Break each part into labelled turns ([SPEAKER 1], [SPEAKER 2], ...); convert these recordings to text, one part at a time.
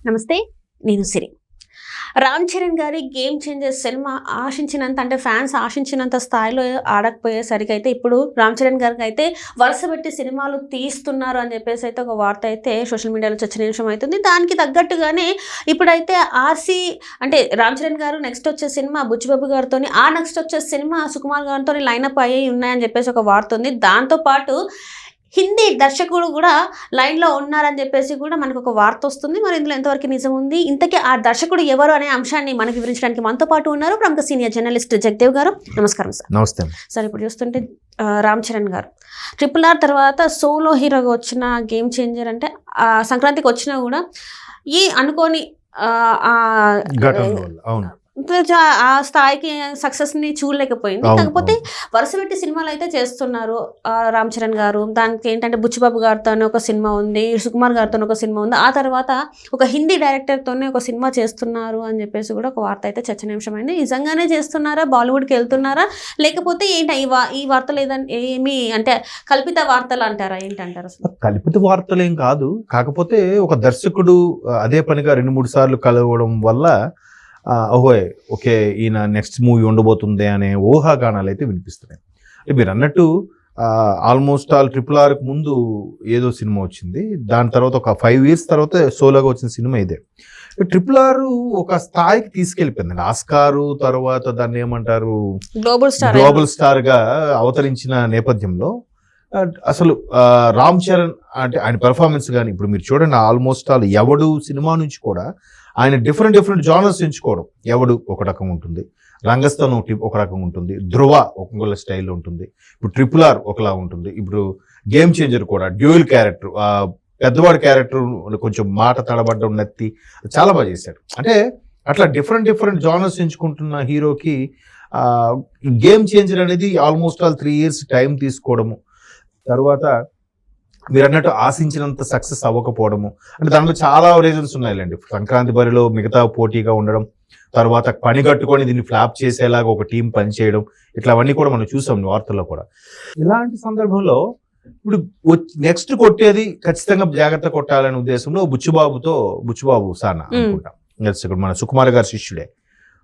[SPEAKER 1] నమస్తే, నేను సిరి. రామ్ చరణ్ గారి గేమ్ చేంజర్ సినిమా ఆశించినంత, అంటే ఫ్యాన్స్ ఆశించినంత స్థాయిలో ఆడకపోయేసరికి అయితే ఇప్పుడు రామ్ చరణ్ గారికి అయితే వరుస పెట్టి సినిమాలు తీస్తున్నారు అని చెప్పేసి అయితే ఒక వార్త అయితే సోషల్ మీడియాలో చర్చనీయాంశం అవుతుంది. దానికి తగ్గట్టుగానే ఇప్పుడైతే ఆర్సీ అంటే రామ్ చరణ్ గారు నెక్స్ట్ వచ్చే సినిమా బుచ్చిబాబు గారితో, ఆ నెక్స్ట్ వచ్చే సినిమా సుకుమార్ గారితో లైనప్ అయ్యి ఉన్నాయని చెప్పేసి ఒక వార్త ఉంది. దాంతోపాటు హిందీ దర్శకుడు కూడా లైన్లో ఉన్నారని చెప్పేసి కూడా మనకు ఒక వార్త వస్తుంది. మరి ఇందులో ఎంతవరకు నిజం ఉంది, ఇంతకీ ఆ దర్శకుడు ఎవరు అనే అంశాన్ని మనకు వివరించడానికి మనతో పాటు ఉన్నారు ప్రముఖ సీనియర్ జర్నలిస్ట్ జగదేవ్ గారు. నమస్కారం సార్.
[SPEAKER 2] నమస్తే
[SPEAKER 1] సార్. ఇప్పుడు చూస్తుంటే రామ్ చరణ్ గారు RRR తర్వాత సోలో హీరోగా వచ్చిన గేమ్ చేంజర్ అంటే సంక్రాంతికి వచ్చినా కూడా ఈ అనుకోని ఆ స్థాయికి సక్సెస్ని చూడలేకపోయింది. కాకపోతే వరుస పెట్టి సినిమాలు అయితే చేస్తున్నారు రామ్ చరణ్ గారు. దానికి ఏంటంటే బుచ్చిబాబు గారితో ఒక సినిమా ఉంది, సుకుమార్ గారితో ఒక సినిమా ఉంది, ఆ తర్వాత ఒక హిందీ డైరెక్టర్తోనే ఒక సినిమా చేస్తున్నారు అని చెప్పేసి కూడా ఒక వార్త అయితే చర్చనీయాంశమైంది. నిజంగానే చేస్తున్నారా, బాలీవుడ్కి వెళ్తున్నారా, లేకపోతే ఏంటి ఈ వార్తలు ఏదంటే ఏమి అంటే కల్పిత వార్తలు అంటారా, ఏంటంటారు? అసలు
[SPEAKER 2] కల్పిత వార్తలు ఏం కాదు. కాకపోతే ఒక దర్శకుడు అదే పనిగా 2-3 సార్లు కలవడం వల్ల ఓకే ఈయన నెక్స్ట్ మూవీ ఉండబోతుంది అనే ఊహాగానాలు అయితే వినిపిస్తున్నాయి. మీరు అన్నట్టు ఆల్మోస్ట్ ఆల్ RRRకి ముందు ఏదో సినిమా వచ్చింది, దాని తర్వాత ఒక 5 years తర్వాత సోలోగా వచ్చిన సినిమా ఇదే. RRR ఒక స్థాయికి తీసుకెళ్ళిపోయింది. ఆస్కారు తర్వాత దాన్ని ఏమంటారు గ్లోబల్ స్టార్ గా అవతరించిన నేపథ్యంలో అసలు రామ్ చరణ్ అంటే ఆయన పెర్ఫార్మెన్స్ కానీ ఇప్పుడు మీరు చూడండి, ఆల్మోస్ట్ ఆల్ ఎవడు సినిమా నుంచి కూడా ఆయన డిఫరెంట్ జానర్స్ ఎంచుకోవడం. ఎవడు ఒక రకం ఉంటుంది, రంగస్థలం ఒక రకం ఉంటుంది, ధ్రువ ఒక స్టైల్లో ఉంటుంది, ఇప్పుడు RRR ఒకలా ఉంటుంది, ఇప్పుడు గేమ్ చేంజర్ కూడా డ్యూయల్ క్యారెక్టర్, పెద్దవాడి క్యారెక్టర్ కొంచెం మాట తడబడ్డం, నత్తి చాలా బాగా చేశాడు. అంటే అట్లా డిఫరెంట్ జానర్స్ ఎంచుకుంటున్న హీరోకి గేమ్ చేంజర్ అనేది ఆల్మోస్ట్ ఆల్ 3 years టైం తీసుకోవడము, తర్వాత మీరు అన్నట్టు ఆశించినంత సక్సెస్ అవ్వకపోవడము, అంటే దాంట్లో చాలా రీజన్స్ ఉన్నాయిలేండి. సంక్రాంతి బరిలో మిగతా పోటీగా ఉండడం, తర్వాత పని కట్టుకొని దీన్ని ఫ్లాప్ చేసేలాగా ఒక టీం పనిచేయడం, ఇట్లావన్నీ కూడా మనం చూసాం వార్తల్లో కూడా. ఇలాంటి సందర్భంలో ఇప్పుడు నెక్స్ట్ కొట్టేది ఖచ్చితంగా జాగ్రత్త కొట్టాలనే ఉద్దేశంలో బుచ్చిబాబు సానా అనుకుంటాం, మన సుకుమార్ గారి శిష్యుడే.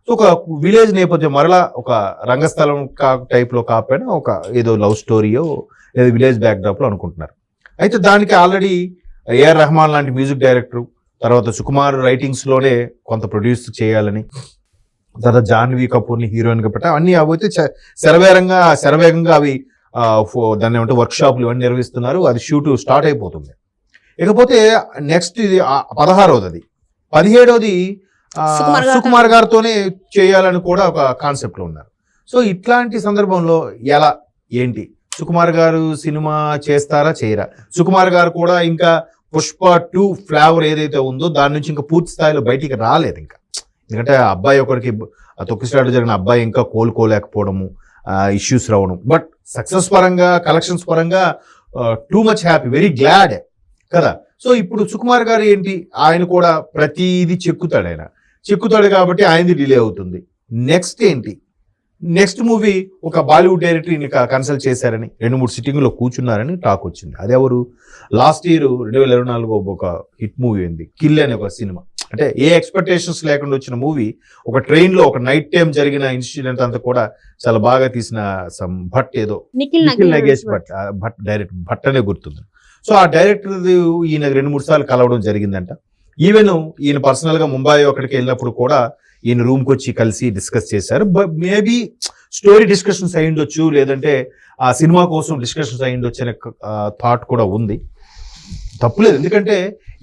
[SPEAKER 2] సో ఒక విలేజ్ నేపథ్యం, మరలా ఒక రంగస్థలం టైప్లో కాకపోయినా ఒక ఏదో లవ్ స్టోరీయో లేదా విలేజ్ బ్యాక్డ్రాప్లో అనుకుంటున్నారు. అయితే దానికి ఆల్రెడీ AR రెహమాన్ లాంటి మ్యూజిక్ డైరెక్టర్, తర్వాత సుకుమార్ రైటింగ్స్లోనే కొంత ప్రొడ్యూస్ చేయాలని, తర్వాత జాహ్నవి కపూర్ని హీరోయిన్గా పెట్టా, అన్నీ అవైతే శరవేగంగా అవి దాన్ని ఏమంటే వర్క్షాప్లు ఇవన్నీ నిర్వహిస్తున్నారు. అది షూట్ స్టార్ట్ అయిపోతుంది. ఇకపోతే నెక్స్ట్ ఇది 16వది, అది 17వది సుకుమార్ గారితోనే చేయాలని కూడా ఒక కాన్సెప్ట్లో ఉన్నారు. సో ఇట్లాంటి సందర్భంలో ఎలా ఏంటి, సుకుమార్ గారు సినిమా చేస్తారా చేయరా? సుకుమార్ గారు కూడా ఇంకా పుష్ప 2 ఫ్లేవర్ ఏదైతే ఉందో దాని నుంచి ఇంకా పూర్తి స్థాయిలో బయటికి రాలేదు ఇంకా. ఎందుకంటే అబ్బాయి ఒకరికి తొక్కిసలాట జరిగిన అబ్బాయి ఇంకా కోలుకోలేకపోవడము, ఇష్యూస్ రావడం. బట్ సక్సెస్ పరంగా, కలెక్షన్స్ పరంగా too much happy, very glad కదా. సో ఇప్పుడు సుకుమార్ గారు ఏంటి, ఆయన కూడా ప్రతిదీ చెక్కుతాడు కాబట్టి ఆయనది డిలే అవుతుంది. నెక్స్ట్ ఏంటి, నెక్స్ట్ మూవీ ఒక బాలీవుడ్ డైరెక్టర్ కన్సల్ట్ చేశారని 2-3 సిట్టింగ్లో కూర్చున్నారని టాక్ వచ్చింది. అదెవరు, లాస్ట్ ఇయర్ 2024 ఒక హిట్ మూవీ ఉంది కిల్ అనే ఒక సినిమా. అంటే ఏ ఎక్స్పెక్టేషన్స్ లేకుండా వచ్చిన మూవీ, ఒక ట్రైన్లో ఒక నైట్ టైం జరిగిన ఇన్సిడెంట్ అంతా కూడా చాలా బాగా తీసిన భట్ ఏదో నిఖిల్ నగేష్ భట్ డైరెక్ట్ భట్ అనే గుర్తుంది. సో ఆ డైరెక్టర్ ఈయన 2-3 సార్లు కలవడం జరిగిందంట. ఈవెన్ ఈయన పర్సనల్గా ముంబై అక్కడికి వెళ్ళినప్పుడు కూడా ఈయన రూమ్కి వచ్చి కలిసి డిస్కస్ చేశారు. మేబీ స్టోరీ డిస్కషన్స్ అయ్యిండొచ్చు, లేదంటే ఆ సినిమా కోసం డిస్కషన్స్ అయ్యిండొచ్చు అనే థాట్ కూడా ఉంది. తప్పులేదు, ఎందుకంటే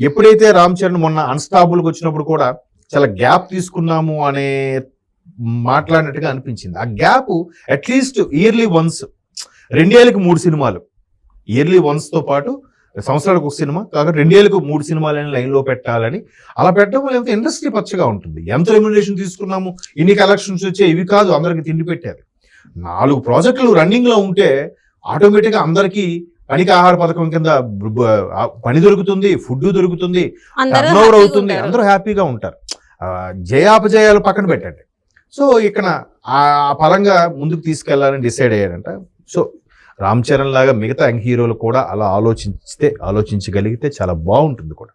[SPEAKER 2] ఎప్పుడైతే రామ్ చరణ్ మొన్న అన్స్టాపుల్కి వచ్చినప్పుడు కూడా చాలా గ్యాప్ తీసుకున్నాము అనే మాట్లాడినట్టుగా అనిపించింది. ఆ గ్యాప్ అట్లీస్ట్ ఇయర్లీ వన్స్, 2 ఏళ్ళకి 3 సినిమాలు, ఇయర్లీ వన్స్తో పాటు సంవత్సరానికి ఒక సినిమా కాక 2 ఏళ్ళకు 3 సినిమాలని లైన్లో పెట్టాలని, అలా పెట్టడం వల్ల ఇండస్ట్రీ పచ్చగా ఉంటుంది. ఎంత రెమ్యునరేషన్ తీసుకున్నాము, ఇన్ని కలెక్షన్స్ వచ్చాయి, ఇవి కాదు అందరికి తిండి పెట్టారు. 4 ప్రాజెక్టులు రన్నింగ్లో ఉంటే ఆటోమేటిక్గా అందరికీ పనికి ఆహార పథకం కింద పని దొరుకుతుంది, ఫుడ్ దొరుకుతుంది, టర్నోవర్ అవుతుంది, అందరూ హ్యాపీగా ఉంటారు. జయాపజయాలు పక్కన పెట్టండి. సో ఇక్కడ ఆ పరంగా ముందుకు తీసుకెళ్లాలని డిసైడ్ అయ్యారంట. సో రామ్ చరణ్ లాగా మిగతా యంగ్ హీరోలు కూడా అలా ఆలోచించగలిగితే చాలా బాగుంటుంది కూడా.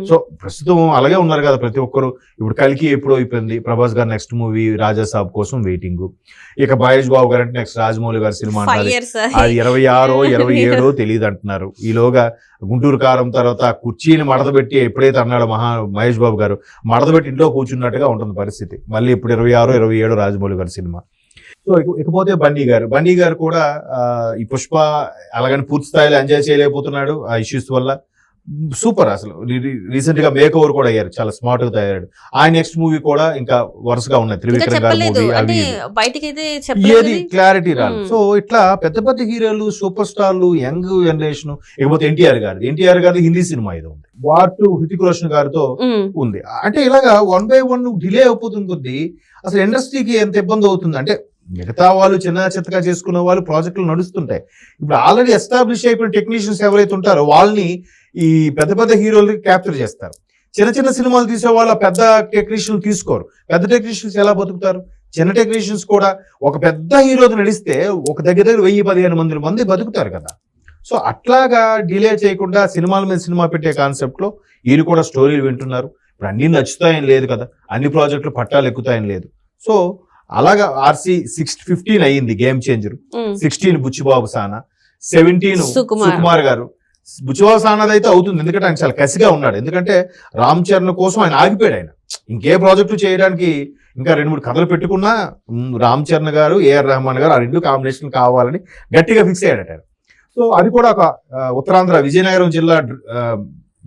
[SPEAKER 2] సో ప్రస్తుతం అలాగే ఉన్నారు కదా ప్రతి ఒక్కరు. ఇప్పుడు కల్కి ఎప్పుడో అయిపోయింది, ప్రభాస్ గారు నెక్స్ట్ మూవీ రాజా సాబ్ కోసం వెయిటింగ్. ఇక మహేష్ బాబు గారు అంటే నెక్స్ట్ రాజమౌళి గారి సినిమా అంటారు, అది 26 27 తెలియదు అంటున్నారు. ఈలోగా గుంటూరు కారం తర్వాత కుర్చీని మడతపెట్టి ఎప్పుడైతే అన్నాడో మహేష్ బాబు గారు, మడతపెట్టి ఇంట్లో కూర్చున్నట్టుగా ఉంటుంది పరిస్థితి. మళ్ళీ ఇప్పుడు 26 27 రాజమౌళి గారి సినిమా. సో ఇకపోతే బండి గారు కూడా ఈ పుష్ప అలాగని పూర్తి స్థాయిలో ఎంజాయ్ చేయలేకపోతున్నాడు ఆ ఇష్యూస్ వల్ల. సూపర్, అసలు రీసెంట్ గా మేక్ ఓవర్ కూడా అయ్యారు, చాలా స్మార్ట్ గా తయారాడు. ఆయన నెక్స్ట్ మూవీ కూడా ఇంకా వరుసగా ఉన్నాయి, త్రివిక్రమ్ గారి మూవీ, అవి ఏది క్లారిటీ రాదు. సో ఇట్లా పెద్ద పెద్ద హీరోలు, సూపర్ స్టార్లు, యంగ్ జనరేషన్. ఇకపోతే ఎన్టీఆర్ గారి హిందీ సినిమా ఇది ఉంది, వార్ 2 హృతిక్ రోషన్ గారితో ఉంది. అంటే ఇలాగా 1 by 1 డిలే అయిపోతుంది కొద్దీ అసలు ఇండస్ట్రీకి ఎంత ఇబ్బంది అవుతుంది అంటే, మిగతా వాళ్ళు చిన్న చిత్తగా చేసుకున్న వాళ్ళు ప్రాజెక్టులు నడుస్తుంటాయి. ఇప్పుడు ఆల్రెడీ ఎస్టాబ్లిష్ అయిపోయిన టెక్నీషియన్స్ ఎవరైతే ఉంటారో వాళ్ళని ఈ పెద్ద పెద్ద హీరోలు క్యాప్చర్ చేస్తారు. చిన్న చిన్న సినిమాలు తీసే వాళ్ళు పెద్ద టెక్నీషియన్ తీసుకోరు. పెద్ద టెక్నీషియన్స్ ఎలా బతుకుతారు? చిన్న టెక్నీషియన్స్ కూడా ఒక పెద్ద హీరోతో నడిస్తే ఒక దగ్గర 1000-15 మంది బతుకుతారు కదా. సో అట్లాగా డిలే చేయకుండా సినిమాల మీద సినిమా పెట్టే కాన్సెప్ట్ లో వీళ్ళు కూడా స్టోరీలు వింటున్నారు. ఇప్పుడు అన్ని నచ్చుతాయని లేదు కదా, అన్ని ప్రాజెక్టులు పట్టాలు ఎక్కుతాయని లేదు. సో అలాగా RC 15 అయ్యింది గేమ్ చేంజర్, 16 బుచ్చిబాబు సానా, 17 సుకుమార్ గారు. బుచ్చిబాబు సానాది అయితే అవుతుంది, ఎందుకంటే ఆయన చాలా కసిగా ఉన్నాడు. ఎందుకంటే రామ్ చరణ్ కోసం ఆయన ఆగిపోయాడు. ఆయన ఇంకే ప్రాజెక్టు చేయడానికి ఇంకా 2-3 కథలు పెట్టుకున్నా రామ్ చరణ్ గారు, AR రెహమాన్ గారు ఆ 2 కాంబినేషన్ కావాలని గట్టిగా ఫిక్స్ అయ్యాడట. సో అది కూడా ఒక ఉత్తరాంధ్ర విజయనగరం జిల్లా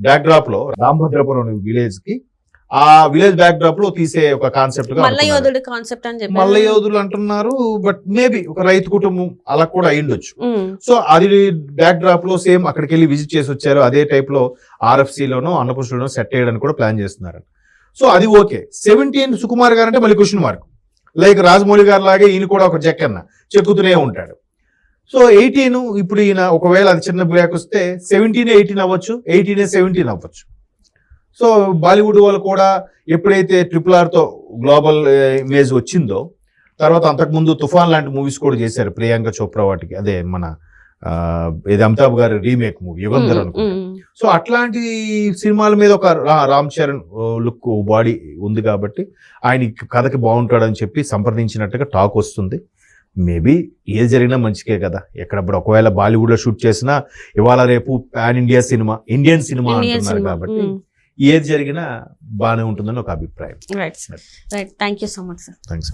[SPEAKER 2] బ్యాక్ డ్రాప్ లో రామభద్రపురం విలేజ్ కి, ఆ విలేజ్ బ్యాక్ డ్రాప్ లో తీసే ఒక కాన్సెప్ట్ గా మల్లయోధులు అంటున్నారు. బట్ మేబీ ఒక రైతు కుటుంబం అలా కూడా అయ్యుండొచ్చు. సో అది బ్యాక్ డ్రాప్ లో సేమ్ అక్కడికి వెళ్ళి విజిట్ చేసి వచ్చారు. అదే టైప్ లో RFC లోనో అన్నపూర్ణలోనో సెట్ చేయడానికి కూడా ప్లాన్ చేస్తున్నారు. సో అది ఓకే. 17 సుకుమార్ గారు అంటే మళ్ళీ క్వశ్చన్ మార్క్. లైక్ రాజమౌళి గారు లాగే ఈయన కూడా ఒక చెక్కన్న చెక్కుతూనే ఉంటాడు. సో 18 ఇప్పుడు ఈయన ఒకవేళ అది చిన్న బ్రేక్ వస్తే 17 18 అవ్వచ్చు, 18 17 అవ్వచ్చు. సో బాలీవుడ్ వాళ్ళు కూడా ఎప్పుడైతే RRR తో గ్లోబల్ ఇమేజ్ వచ్చిందో, తర్వాత అంతకుముందు తుఫాన్ లాంటి మూవీస్ కూడా చేశారు ప్రియాంక చోప్రా వాటికి, అదే మన ఇది అమితాబ్ గారి రీమేక్ మూవీ యుగంధర్ అనుకుంటా. సో అట్లాంటి సినిమాల మీద ఒక రామ్ చరణ్ లుక్ బాడీ ఉంది కాబట్టి ఆయన కథకి బాగుంటాడని చెప్పి సంప్రదించినట్టుగా టాక్ వస్తుంది. మేబీ ఏది జరిగినా మంచికే కదా. ఎక్కడప్పుడు ఒకవేళ బాలీవుడ్ లో షూట్ చేసినా ఇవాళ రేపు pan India cinema, Indian cinema అంటున్నారు కాబట్టి ఏది జరిగినా బాగానే ఉంటుందని ఒక అభిప్రాయం.
[SPEAKER 1] Right, thank you so much sir.
[SPEAKER 2] Thanks.